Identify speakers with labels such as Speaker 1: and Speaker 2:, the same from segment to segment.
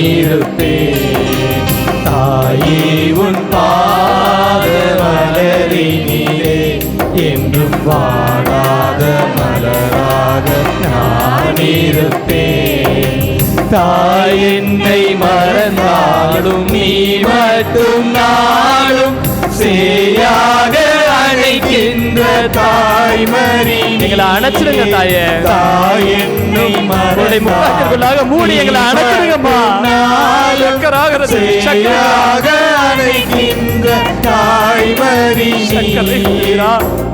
Speaker 1: இருப்பேன். தாயே உன் பாத மலரினிலே என்றும் வாடாத மலராக நான் இருப்பேன். தாய் என்னை மறந்தாலும் நீ மட்டும் நாளும் சேயாக அழைக்கின்ற தாய்மறி.
Speaker 2: எங்களை அணைச்சிருங்க தாயே.
Speaker 1: தாய் என்னை
Speaker 2: மறந்தாலும் மூடி எங்களை அணைச்சிருங்கம்மா.
Speaker 1: சேயாக அழைக்கின்ற தாய்மறி.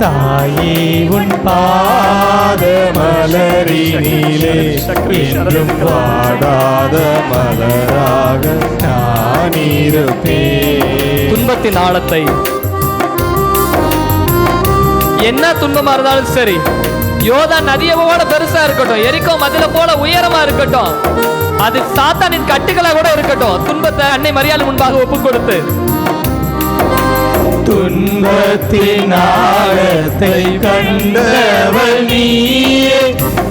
Speaker 1: தாயே உன் பாத மலரினிலே என்றும் வாடாத மலராக நான் இருப்பேன்.
Speaker 2: துன்பத்தின் ஆழத்தை, என்ன துன்பமா இருந்தாலும் சரி, யோதா நதியோட பெருசா இருக்கட்டும், எரிக்கோ மதில போல உயரமா இருக்கட்டும், அது சாத்தானின் கட்டுகளா கூட இருக்கட்டும், துன்பத்தை அன்னை மரியாள் முன்பாக ஒப்பு கொடுத்து
Speaker 1: துன்பத்தின் ஆழத்தை கண்டவள் நீயே,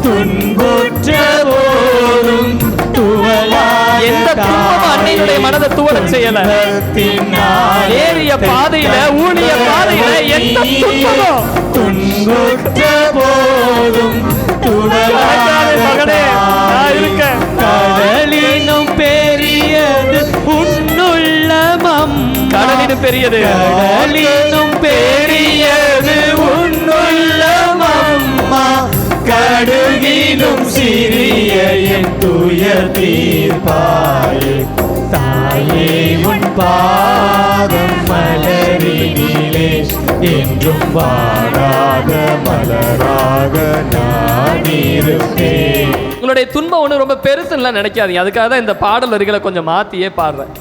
Speaker 1: துன்புற்ற போதும்
Speaker 2: எந்த துன்பமும் அன்னையுடைய மனதை துவளச் செய்யல. ஏறிய பாதையில, ஊழிய பாதையில எந்த துன்பமும்
Speaker 1: துன்புற்ற போதும்
Speaker 2: மகனே நான் இருக்க.
Speaker 1: கடலினும் பெரியது உன்னுள்ளமம்.
Speaker 2: கடலினும் பெரியது,
Speaker 1: கடலினும் பெரியது உன்னுள்ளமம்மா. கடுகிலும் சிறிய என் துயர் தீர்ப்பாயே. தாயே உன் பாதம் மலரினிலே என்றும் வாடாத மலராக நான் இருப்பேன்.
Speaker 2: உங்களுடைய துன்பம் ஒன்று ரொம்ப பெருசுன்னு நினைக்காதீங்க. அதுக்காக தான் இந்த பாடல் வரிகளை கொஞ்சம் மாற்றியே பாடுறேன்.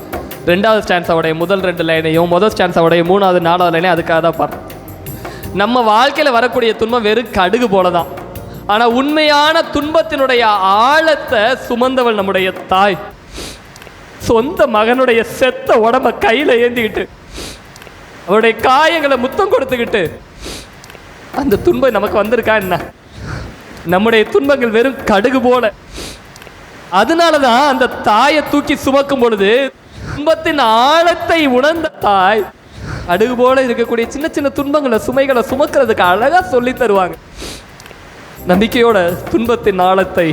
Speaker 2: 2வது ஸ்டான்ஸாவுடைய முதல் 2 லைனையும் முதல் ஸ்டான்ஸாவுடைய 3வது 4வது லைனையும் அதுக்காக தான் பாடுறேன். நம்ம வாழ்க்கையில் வரக்கூடிய துன்பம் வெறும் கடுகு போல தான். ஆனால் உண்மையான துன்பத்தினுடைய ஆழத்தை சுமந்தவள் நம்முடைய தாய். சொந்த மகனுடைய செத்த உடம்ப கையில் ஏந்திக்கிட்டு அவருடைய காயங்களை முத்தம் கொடுத்துக்கிட்டு, அந்த துன்பம் நமக்கு வந்திருக்கா என்ன? நம்முடைய துன்பங்கள் வெறும் கடுகு போல. அதனால தான் அந்த தாயை தூக்கி சுமக்கும் பொழுது துன்பத்தின் ஆழத்தை உணர்ந்த தாய் கடுகு போல இருக்கக்கூடிய சின்ன சின்ன துன்பங்களை, சுமைகளை சுமக்கிறதுக்கு அழகா சொல்லி தருவாங்க. நம்பிக்கையோட துன்பத்தின் ஆழத்தை,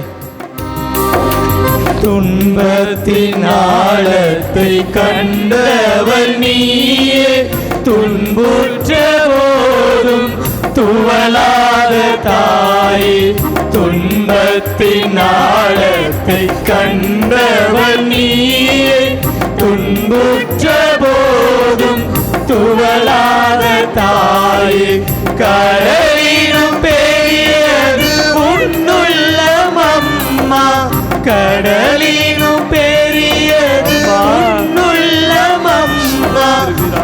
Speaker 1: துன்பத்தின் ஆழத்தை கண்டவள் நீயே, துன்புற்ற போதும் துவளாத தாயே. துன்பத்தின் ஆழத்தை கண்டவள் நீயே, துன்புற்ற போதும் துவளாத தாயே. கடலினும் பெரியது உன்னுள்ளமம்மா. கடலினும் பெரியது உன்னுள்ளமம்மா.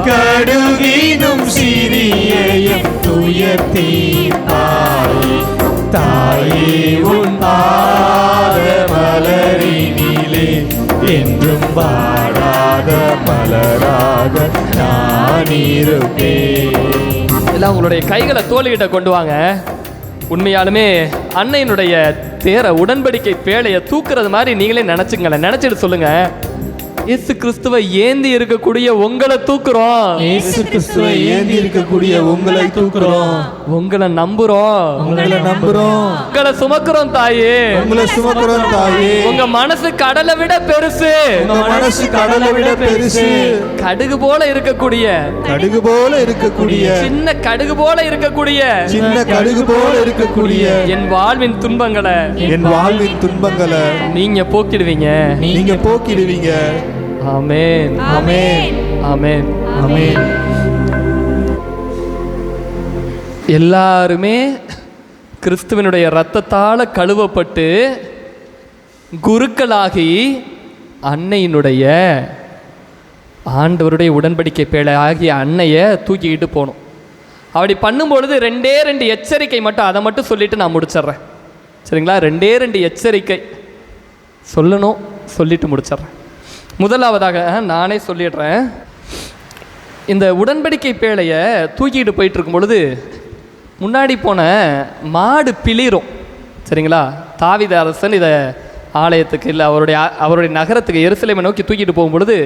Speaker 1: கடுகினும் சிறிய என் துயர் தீர்ப்பாயே. தாயே உன் பாத மலரினிலே என்றும் வாடாத மலராக நான் இருப்பேன்.
Speaker 2: எல்லாம் உங்களுடைய கைகளை தோள்கிட்ட கொண்டு வாங்க. உண்மையாலுமே அன்னையினுடைய தேர உடன்படிக்கை பேழையை தூக்குறது மாதிரி நீங்களே நினைச்சுங்களேன். நினைச்சிட்டு சொல்லுங்க, இயேசு கிறிஸ்துவை ஏந்தி இருக்கக்கூடிய உங்களை தூக்குறோம்.
Speaker 1: இயேசு கிறிஸ்துவை ஏந்தி இருக்கக்கூடிய உங்களை தூக்குறோம்.
Speaker 2: உங்களை நம்புறோம்.
Speaker 1: உங்களை நம்புறோம்.
Speaker 2: உங்களை சுமக்கிறோம் தாயே.
Speaker 1: உங்களை சுமக்கிறோம் தாயே.
Speaker 2: உங்க மனசு கடலை விட பெருசு.
Speaker 1: உங்க மனசு கடலை விட பெருசு.
Speaker 2: கடுகு போல இருக்கக்கூடிய,
Speaker 1: கடுகு போல இருக்கக்கூடிய,
Speaker 2: சின்ன கடுகு போல இருக்கக்கூடிய,
Speaker 1: சின்ன கடுகு போல இருக்கக்கூடிய
Speaker 2: என் வாழ்வின் துன்பங்களை,
Speaker 1: என் வாழ்வின் துன்பங்களை
Speaker 2: நீங்க போக்கிடுவீங்க.
Speaker 1: நீங்க போக்கிடுவீங்க.
Speaker 2: ஆமென்,
Speaker 1: ஆமென்,
Speaker 2: ஆமென்,
Speaker 1: ஆமென்.
Speaker 2: எல்லாருமே கிறிஸ்துவனுடைய இரத்தத்தால் கழுவப்பட்டு குருக்களாகி அன்னையினுடைய ஆண்டவருடைய உடன்படிக்கை பேழை ஆகிய அன்னையை தூக்கிக்கிட்டு போகணும். அப்படி பண்ணும்பொழுது 2 எச்சரிக்கை மட்டும், அதை மட்டும் சொல்லிவிட்டு நான் முடிச்சிட்றேன். சரிங்களா? 2 எச்சரிக்கை சொல்லணும், சொல்லிட்டு முடிச்சிட்றேன். முதலாவதாக நானே சொல்லிடுறேன். இந்த உடன்படிக்கை பேழையை தூக்கிட்டு போயிட்டு இருக்கும் பொழுது முன்னாடி போன மாடு பிளிரும். சரிங்களா? தாவீது அரசன் இதை ஆலயத்துக்கு இல்லை அவருடைய நகரத்துக்கு எருசலேமை நோக்கி தூக்கிட்டு போகும் பொழுது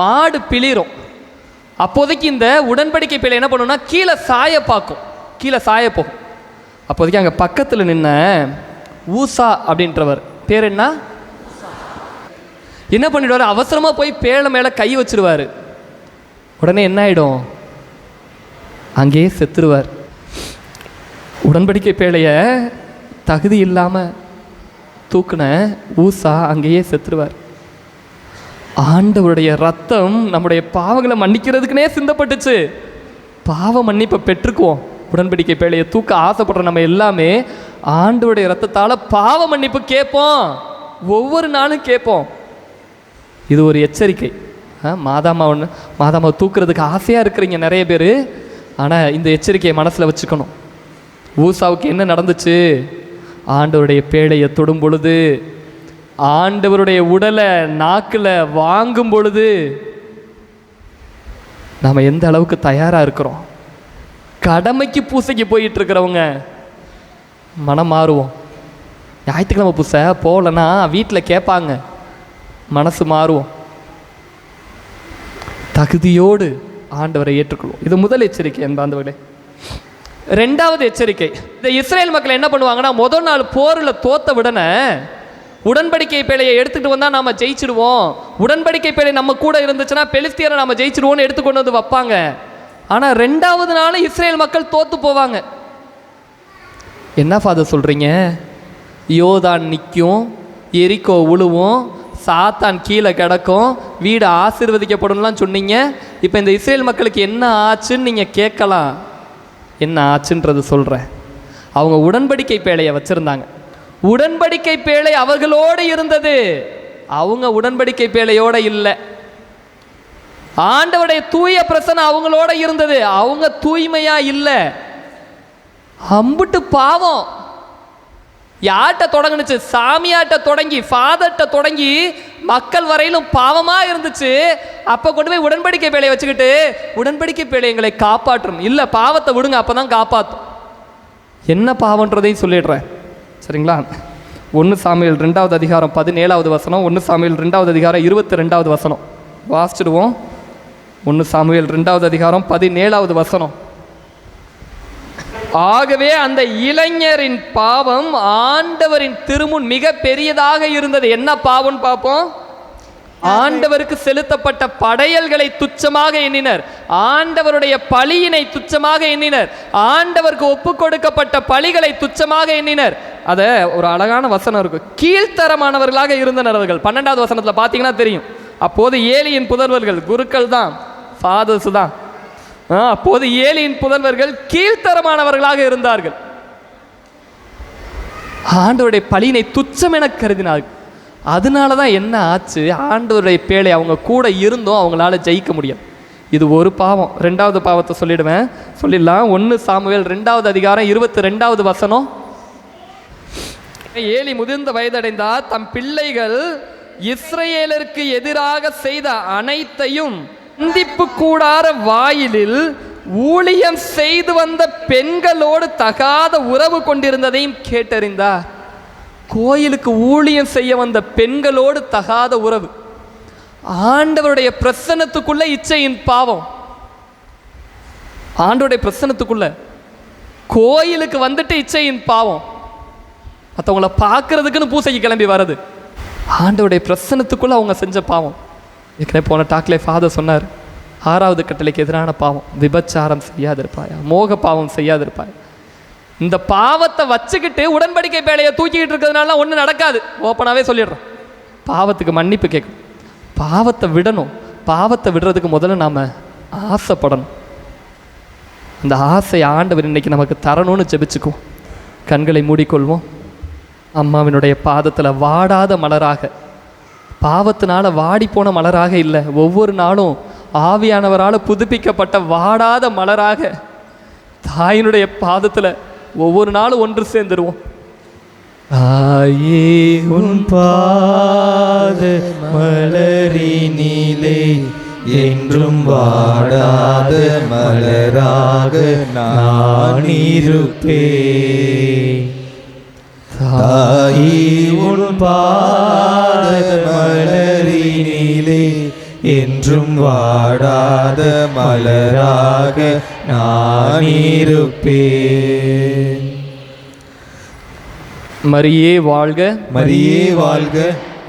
Speaker 2: மாடு பிளிரும். அப்போதைக்கு இந்த உடன்படிக்கை பேழை என்ன பண்ணுன்னா கீழே சாய பார்க்கும், கீழே சாய போகும். அப்போதைக்கு அங்கே பக்கத்தில் நின்ன ஊசா அப்படின்றவர், பேர் என்ன பண்ணிடுவார், அவசரமாக போய் பேழை மேலே கை வச்சிருவார். உடனே என்ன ஆகிடும், அங்கேயே செத்துருவார். உடன்படிக்கை பேழைய தகுதி இல்லாமல் தூக்குன ஊசா அங்கேயே செத்துருவார். ஆண்டவருடைய ரத்தம் நம்முடைய பாவங்களை மன்னிக்கிறதுக்குனே சிந்தப்பட்டுச்சு. பாவ மன்னிப்பை பெற்றுக்குவோம். உடன்படிக்கை பேழையை தூக்க ஆசைப்படுற நம்ம எல்லாமே ஆண்டவருடைய ரத்தத்தால் பாவ மன்னிப்பு கேட்போம், ஒவ்வொரு நாளும் கேட்போம். இது ஒரு எச்சரிக்கை. மாதாமாவை தூக்குறதுக்கு ஆசையாக இருக்கிறீங்க நிறைய பேர், ஆனால் இந்த எச்சரிக்கையை மனசில் வச்சுக்கணும். ஊசாவுக்கு என்ன நடந்துச்சு, ஆண்டவருடைய பேழையை தொடும் பொழுது, ஆண்டவருடைய உடலை நாக்கில் வாங்கும் பொழுது நாம் எந்த அளவுக்கு தயாராக இருக்கிறோம். கடமைக்கு பூசைக்கு போயிட்டு இருக்கிறவங்க மனம் மாறுவோம். ஞாயிற்றுக்கிழமை பூசை போகலன்னா வீட்டில் கேட்பாங்க, மனசு மாறுவோம். தகுதியோடு ஆண்டவரை ஏற்றுக்கொள்வோம். இது முதல் எச்சரிக்கை என்பாந்தவர்களே. ரெண்டாவது எச்சரிக்கை, இந்த இஸ்ரேல் மக்கள் என்ன பண்ணுவாங்கன்னா, முதல் நாள் போரில் தோத்த விடனே உடன்படிக்கை பேழையை எடுத்துகிட்டு வந்தால் நாம் ஜெயிச்சிடுவோம், உடன்படிக்கை பேழை நம்ம கூட இருந்துச்சுன்னா பெலிஸ்தியரை நம்ம ஜெயிச்சிடுவோன்னு எடுத்துக்கொண்டு வந்து வைப்பாங்க. ஆனால் ரெண்டாவது நாள் இஸ்ரேல் மக்கள் தோற்று போவாங்க. என்ன ஃபாதர் சொல்கிறீங்க, யோதான் நிற்கும், எரிக்கோ உழுவும், சாத்தான் கீழே கிடக்கும், வீடு ஆசீர்வதிக்கப்படும்லாம் சொன்னீங்க. இப்போ இந்த இஸ்ரேல் மக்களுக்கு என்ன ஆச்சுன்னு நீங்கள் கேட்கலாம். என்ன ஆச்சுன்றது சொல்கிறேன். அவங்க உடன்படிக்கை பேழையை வச்சுருந்தாங்க. உடன்படிக்கை பேழை அவர்களோடு இருந்தது, அவங்க உடன்படிக்கை பேழையோடு இல்லை. ஆண்டவருடைய தூய பிரசன்னம் அவங்களோட இருந்தது, அவங்க தூய்மையா இல்லை. அம்புட்டு பாவம் யார்கிட்ட தொடங்குனுச்சு, சாமியாட்ட தொடங்கி ஃபாதர்கிட்ட தொடங்கி மக்கள் வரையிலும் பாவமாக இருந்துச்சு. அப்போ கொண்டு போய் உடன்படிக்கை பேழையை வச்சுக்கிட்டு உடன்படிக்கை பேழை எங்களை காப்பாற்றும், இல்லை பாவத்தை விடுங்க அப்போ தான் காப்பாற்றும். என்ன பாவன்றதையும் சொல்லிடுறேன் சரிங்களா. 1 சாமுவேல் 2வது அதிகாரம் 17வது வசனம், 1 சாமுவேல் 2வது அதிகாரம் 22வது வசனம் வாசிச்சிடுவோம். 1 சாமுவேல் 2வது அதிகாரம் 17வது வசனம். ஆகவே அந்த இளைஞரின் பாவம் ஆண்டவரின் திருமுன் மிக பெரியதாக இருந்தது. என்ன பாவம் பார்ப்போம். ஆண்டவருக்கு செலுத்தப்பட்ட படையல்களை துச்சமாக எண்ணினர், ஆண்டவருடைய பலியினை துச்சமாக எண்ணினர், ஆண்டவருக்கு ஒப்பு கொடுக்கப்பட்ட பலிகளை துச்சமாக எண்ணினர். அதை ஒரு அழகான வசனம் இருக்கு, கீழ்த்தரமானவர்களாக இருந்தனர் அவர்கள். 12வது வசனத்தில் பார்த்தீங்கன்னா தெரியும். அப்போது ஏலியின் புதல்வர்கள், குருக்கள் தான், ஃபாதர்ஸ் தான், அப்போது ஏலியின் புதல்வர்கள் கீழ்த்தரமானவர்களாக இருந்தார்கள். ஆண்டவருடைய பலியினை துச்சம் என கருதினார்கள். அதனால தான் என்ன ஆச்சு, ஆண்டவருடைய பேழை அவங்க கூட இருந்தும் அவங்களால ஜெயிக்க முடியும். இது ஒரு பாவம். ரெண்டாவது பாவத்தை சொல்லிடலாம். 1 சாமுவேல் 2வது அதிகாரம் 22வது வசனம். ஏலி முதிர்ந்த வயதடைந்தார், தம் பிள்ளைகள் இஸ்ரவேலருக்கு எதிராக செய்த அனைத்தையும் சந்திப்பு கூடார வாயிலில் ஊழியம் செய்து வந்த பெண்களோடு தகாத உறவு கொண்டிருந்ததையும் கேட்டறிந்தார். கோயிலுக்கு ஊழியம் செய்ய வந்த பெண்களோடு தகாத உறவு, ஆண்டவருடைய பிரசன்னத்துக்குள்ள இச்சையின் பாவம். ஆண்டவருடைய பிரசன்னத்துக்குள்ள கோயிலுக்கு வந்துட்டு இச்சையின் பாவம். மற்றவங்கள பார்க்கறதுக்குன்னு பூசைக்கு கிளம்பி வர்றது, ஆண்டவருடைய பிரசன்னத்துக்குள்ள அவங்க செஞ்ச பாவம். ஏற்கனவே போன டாக்லே ஃபாதர் சொன்னார், 6வது கட்டளைக்கு எதிரான பாவம் விபச்சாரம் செய்யாதிருப்பாயா, மோக பாவம் செய்யாதிருப்பாயா. இந்த பாவத்தை வச்சுக்கிட்டு உடன்படிக்கை பேழையை தூக்கிக்கிட்டு இருக்கிறதுனால ஒன்றும் நடக்காது. ஓப்பனாகவே சொல்லிடுறோம். பாவத்துக்கு மன்னிப்பு கேட்கணும், பாவத்தை விடணும். பாவத்தை விடுறதுக்கு முதல்ல நாம் ஆசைப்படணும். அந்த ஆசை ஆண்டவர் இன்னைக்கு நமக்கு தரணும்னு ஜெபிச்சுக்குவோம். கண்களை மூடிக்கொள்வோம். அம்மாவினுடைய பாதத்தில் வாடாத மலராக, பாவத்தினால வாடி போன மலராக இல்லை, ஒவ்வொரு நாளும் ஆவியானவரால் புதுப்பிக்கப்பட்ட வாடாத மலராக தாயினுடைய பாதத்தில் ஒவ்வொரு நாளும் ஒன்று சேர்ந்துருவோம்.
Speaker 1: தாயே உன் பாத மலரினிலே என்றும் வாடாத மலராக நான் இருப்பேன். தாயே உன் பாத என்றும் வாடாத மலராக நான் இருப்பேன்.
Speaker 2: மரியே வாழ்க,
Speaker 1: மரியே வாழ்க,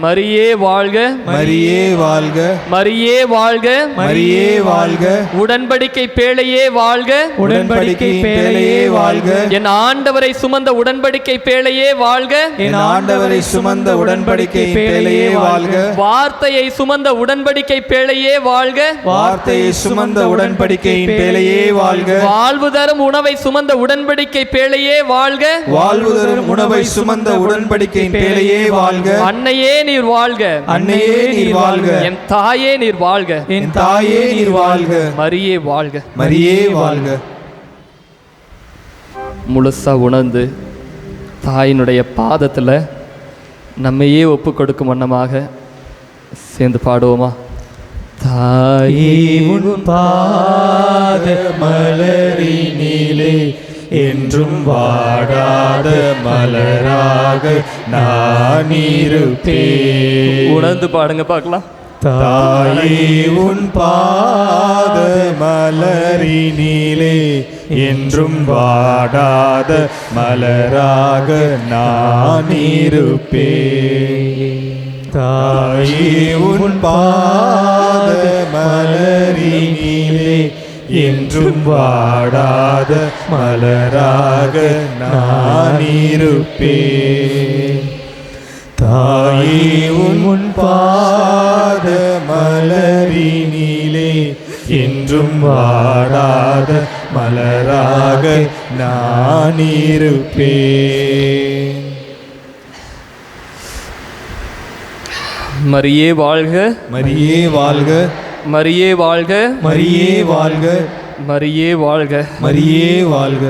Speaker 2: மரியே வாழ்க,
Speaker 1: மரியே வாழ்க,
Speaker 2: மரியே வாழ்க,
Speaker 1: மரியே வாழ்க,
Speaker 2: உடன்படிக்கை பேழையே வாழ்க,
Speaker 1: உடன்படிக்கை பேழையே வாழ்க,
Speaker 2: என் ஆண்டவரை சுமந்த உடன்படிக்கை பேழையே வாழ்க,
Speaker 1: என் ஆண்டவரை சுமந்த உடன்படிக்கை பேழையே வாழ்க,
Speaker 2: வார்த்தையை சுமந்த உடன்படிக்கை பேழையே வாழ்க,
Speaker 1: வார்த்தையை சுமந்த உடன்படிக்கை பேழையே வாழ்க,
Speaker 2: வாழ்வு தரும் உணவை சுமந்த உடன்படிக்கை பேழையே வாழ்க,
Speaker 1: வாழ்வு தரும் உணவை சுமந்த உடன்படிக்கை பேழையே வாழ்க,
Speaker 2: அன்னையே நீர் வாழ்க,
Speaker 1: அன்னையே நீர் வாழ்க,
Speaker 2: என் தாயே நீர் வாழ்க,
Speaker 1: என் தாயே நீர் வாழ்க,
Speaker 2: மரியே வாழ்க,
Speaker 1: மரியே வாழ்க.
Speaker 2: முழுசா உணர்ந்து தாயினுடைய பாதத்தில் நம்மையே ஒப்பு கொடுக்கும் வண்ணமாக சேர்ந்து பாடுவோமா? தாயே
Speaker 1: உன் பாத மலரினிலே என்றும் வாடாத மலராக நான் இருப்பேன்.
Speaker 2: உணர்ந்து பாடுங்க பார்க்கலாம்.
Speaker 1: தாயே உன் பாத மலரினிலே என்றும் வாடாத மலராக நான் இருப்பேன். தாயே உன் பாத மலரினிலே என்றும் வாடாத மலராக நான் இருப்பேன். தாயே உன் பாத மலரினிலே என்றும் வாடாத மலராக நான் இருப்பேன்.
Speaker 2: மரியே வாழ்க,
Speaker 1: மரியே வாழ்க,
Speaker 2: மரியே வாழ்க,
Speaker 1: மரியே வாழ்க,
Speaker 2: மரியே வாழ்க,
Speaker 1: மரியே வாழ்க.